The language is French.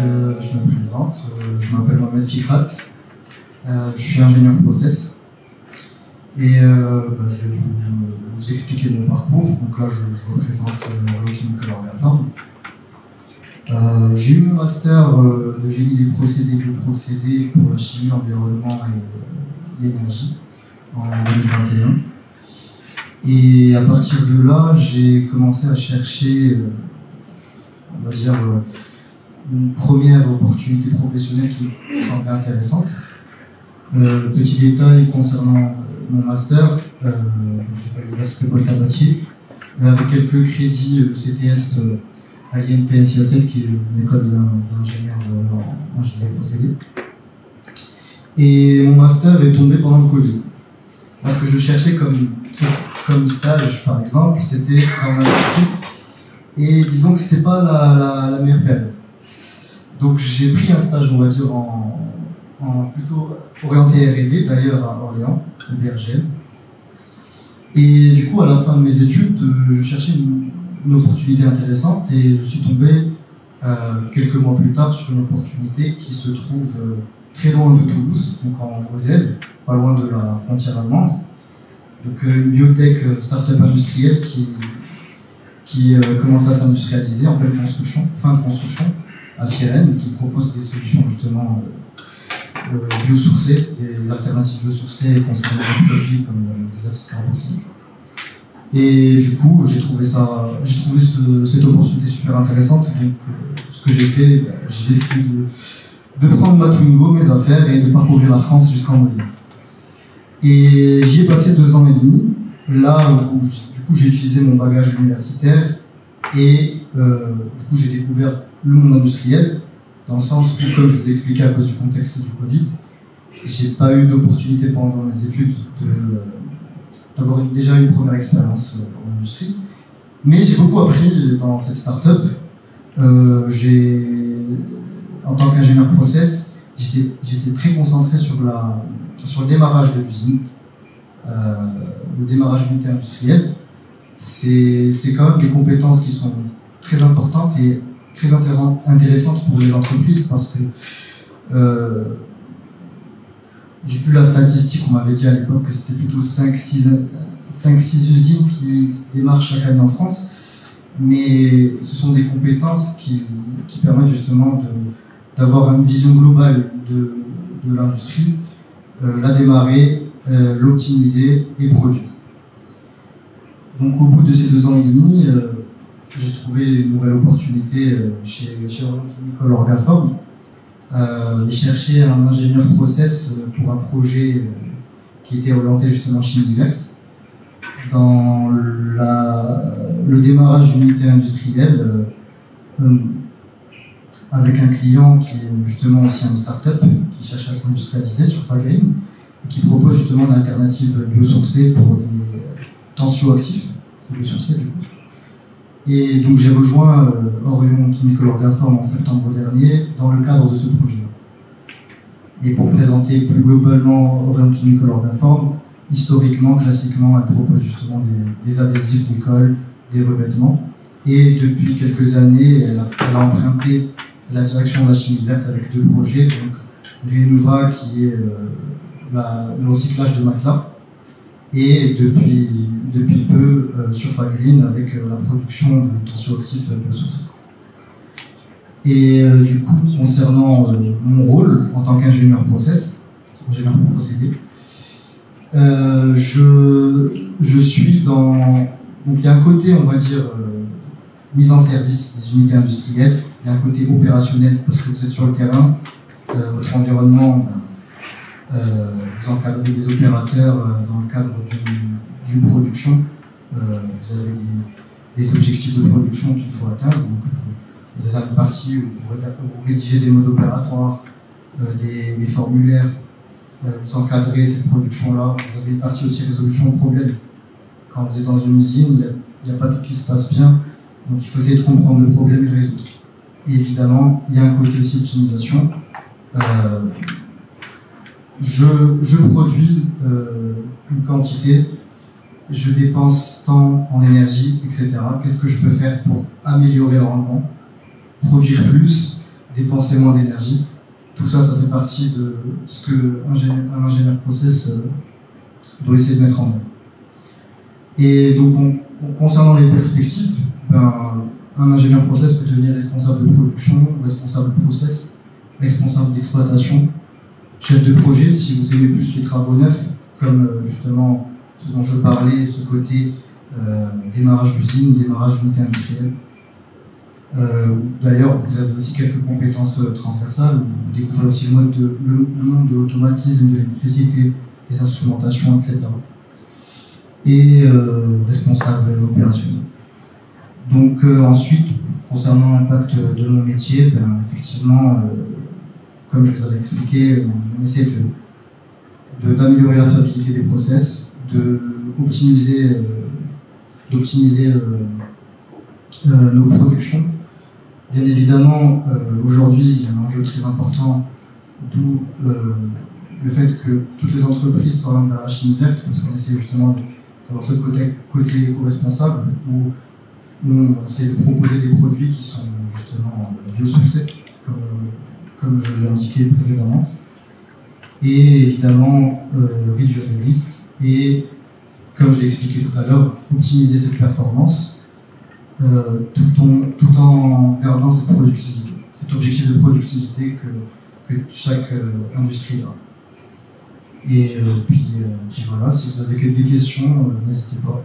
Je me présente, je m'appelle Mohamed Fikrat, je suis ingénieur process et je vais vous expliquer mon parcours. Donc là, je représente Chemical Orgaform. J'ai eu mon master de génie des procédés bioprocédés pour la chimie, l'environnement et l'énergie en 2021. Et à partir de là, j'ai commencé à chercher, on va dire, une première opportunité professionnelle qui me semblait intéressante. Petit détail concernant mon master, j'ai fait l'université Paul-Sabatier, avec quelques crédits CTS à l'INPSIA 7, qui est une école d'ingénieurs en génie procédé. Et mon master est tombé pendant le Covid. Parce que je cherchais comme stage, par exemple, c'était dans l'industrie. Et disons que c'était pas la meilleure période. Donc j'ai pris un stage, on va dire, en plutôt orienté R&D, d'ailleurs à Orléans, au BRGM. Et du coup, à la fin de mes études, je cherchais une opportunité intéressante et je suis tombé quelques mois plus tard sur une opportunité qui se trouve très loin de Toulouse, donc en Moselle, pas loin de la frontière allemande. Donc une biotech start-up industrielle qui commence à s'industrialiser en pleine construction, fin de construction, à Fierenne, qui propose des solutions justement biosourcées, des alternatives biosourcées concernant des produits comme les acides carboxyliques. Et du coup, j'ai trouvé cette opportunité super intéressante. Donc, ce que j'ai fait, j'ai décidé de prendre ma Twingo, mes affaires, et de parcourir la France jusqu'en Moselle. Et j'y ai passé 2 ans et demi, là où du coup j'ai utilisé mon bagage universitaire et du coup j'ai découvert le monde industriel, dans le sens où, comme je vous ai expliqué à cause du contexte du Covid, j'ai pas eu d'opportunité pendant mes études d'avoir déjà une première expérience en industrie. Mais j'ai beaucoup appris dans cette start-up. En tant qu'ingénieur process, j'étais très concentré sur le démarrage de l'usine, le démarrage d'unité industrielle. C'est quand même des compétences qui sont très importantes et très intéressantes pour les entreprises parce que j'ai vu la statistique, on m'avait dit à l'époque que c'était plutôt 5-6 usines qui se démarrent chaque année en France, mais ce sont des compétences qui permettent justement d'avoir une vision globale de l'industrie, la démarrer, l'optimiser et produire. Donc au bout de ces 2 ans et demi, j'ai trouvé une nouvelle opportunité chez Chemical Orgaform. J'ai cherché un ingénieur process pour un projet qui était orienté justement chimie verte. Dans le démarrage d'unité industrielle, avec un client qui est justement aussi une start-up qui cherche à s'industrialiser sur Fagreen et qui propose justement une alternative biosourcée pour des tensioactifs, biosourcés du coup. Et donc j'ai rejoint Orion Chemical Orgaform en septembre dernier dans le cadre de ce projet. Et pour présenter plus globalement Orion Chemical Orgaform, historiquement, classiquement, elle propose justement des adhésifs, des colles, des revêtements. Et depuis quelques années, elle a emprunté la direction de la chimie verte avec 2 projets, donc Renova qui est le recyclage de matelas, et depuis peu sur Fagreen avec la production de tensioactifs biosourcés. Et du coup, concernant mon rôle en tant qu'ingénieur process, ingénieur procédé, je suis dans... Donc il y a un côté, on va dire, mise en service des unités industrielles, il y a un côté opérationnel parce que vous êtes sur le terrain, votre environnement, vous encadrez des opérateurs dans le cadre d'une production, vous avez des objectifs de production qu'il faut atteindre, donc vous avez une partie où vous rédigez des modes opératoires, des formulaires, vous encadrez cette production-là, vous avez une partie aussi résolution de problèmes. Quand vous êtes dans une usine, il n'y a pas tout qui se passe bien, donc il faut essayer de comprendre le problème et le résoudre. Et évidemment, il y a un côté aussi optimisation. Je produis une quantité, je dépense tant en énergie, etc. Qu'est-ce que je peux faire pour améliorer le rendement, produire plus, dépenser moins d'énergie. Tout ça, ça fait partie de ce qu'un ingénieur process doit essayer de mettre en œuvre. Et donc, concernant les perspectives, un ingénieur process peut devenir responsable de production, responsable de process, responsable d'exploitation, chef de projet, si vous aimez plus les travaux neufs, comme justement ce dont je parlais, ce côté démarrage d'usine, démarrage d'unité industrielle. D'ailleurs, vous avez aussi quelques compétences transversales, vous découvrez aussi le monde de l'automatisme, de l'électricité, des instrumentations, etc. Et responsable opérationnel. Donc ensuite, concernant l'impact de mon métier, effectivement, comme je vous avais expliqué, on essaie d'améliorer la fiabilité des process, d'optimiser nos productions. Bien évidemment, aujourd'hui, il y a un enjeu très important, d'où le fait que toutes les entreprises s'orientent vers la chimie verte, parce qu'on essaie justement d'avoir ce côté éco-responsable, où on essaie de proposer des produits qui sont justement biosourcés, comme je l'ai indiqué précédemment, et évidemment réduire les risques, et comme je l'ai expliqué tout à l'heure, optimiser cette performance, tout en gardant cette productivité, cet objectif de productivité que chaque industrie a. Et puis voilà, si vous avez des questions, n'hésitez pas.